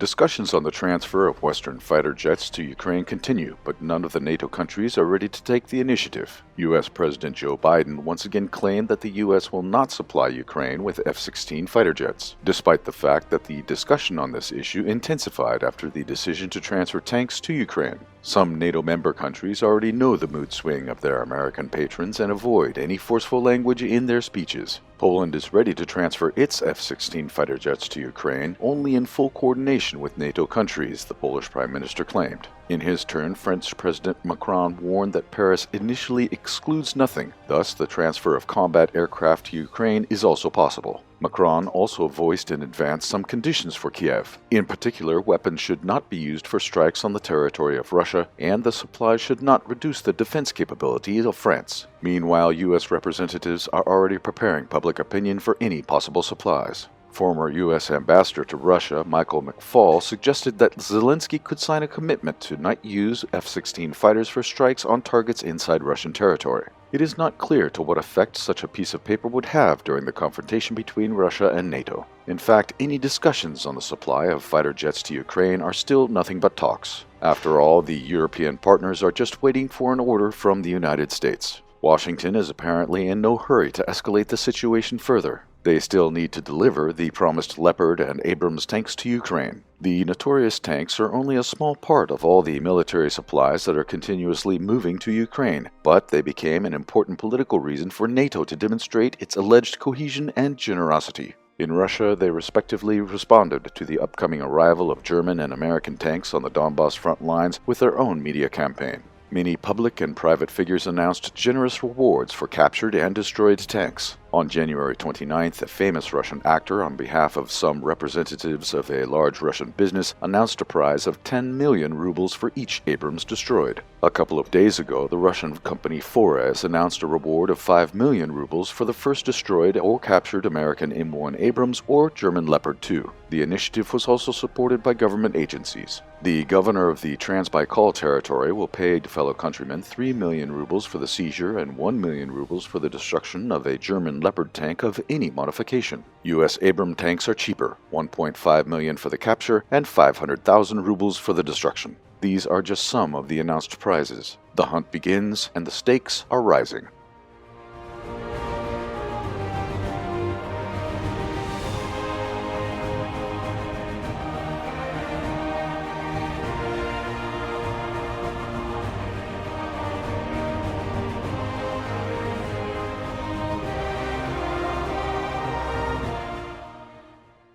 Discussions on the transfer of Western fighter jets to Ukraine continue, but none of the NATO countries are ready to take the initiative. U.S. President Joe Biden once again claimed that the U.S. will not supply Ukraine with F-16 fighter jets, despite the fact that the discussion on this issue intensified after the decision to transfer tanks to Ukraine. Some NATO member countries already know the mood swing of their American patrons and avoid any forceful language in their speeches. Poland is ready to transfer its F-16 fighter jets to Ukraine only in full coordination with NATO countries, the Polish Prime Minister claimed. In his turn, French President Macron warned that Paris initially excludes nothing, thus the transfer of combat aircraft to Ukraine is also possible. Macron also voiced in advance some conditions for Kiev. In particular, weapons should not be used for strikes on the territory of Russia, and the supplies should not reduce the defense capabilities of France. Meanwhile, U.S. representatives are already preparing public opinion for any possible supplies. Former U.S. Ambassador to Russia, Michael McFaul, suggested that Zelensky could sign a commitment to not use F-16 fighters for strikes on targets inside Russian territory. It is not clear to what effect such a piece of paper would have during the confrontation between Russia and NATO. In fact, any discussions on the supply of fighter jets to Ukraine are still nothing but talks. After all, the European partners are just waiting for an order from the United States. Washington is apparently in no hurry to escalate the situation further. They still need to deliver the promised Leopard and Abrams tanks to Ukraine. The notorious tanks are only a small part of all the military supplies that are continuously moving to Ukraine, but they became an important political reason for NATO to demonstrate its alleged cohesion and generosity. In Russia, they respectively responded to the upcoming arrival of German and American tanks on the Donbas front lines with their own media campaign. Many public and private figures announced generous rewards for captured and destroyed tanks. On January 29th, a famous Russian actor, on behalf of some representatives of a large Russian business, announced a prize of 10 million rubles for each Abrams destroyed. A couple of days ago, the Russian company Fores announced a reward of 5 million rubles for the first destroyed or captured American M1 Abrams or German Leopard 2. The initiative was also supported by government agencies. The governor of the Transbaikal territory will pay fellow countrymen 3 million rubles for the seizure and 1 million rubles for the destruction of a German Leopard tank of any modification. U.S. Abram tanks are cheaper, 1.5 million for the capture and 500,000 rubles for the destruction. These are just some of the announced prizes. The hunt begins and the stakes are rising.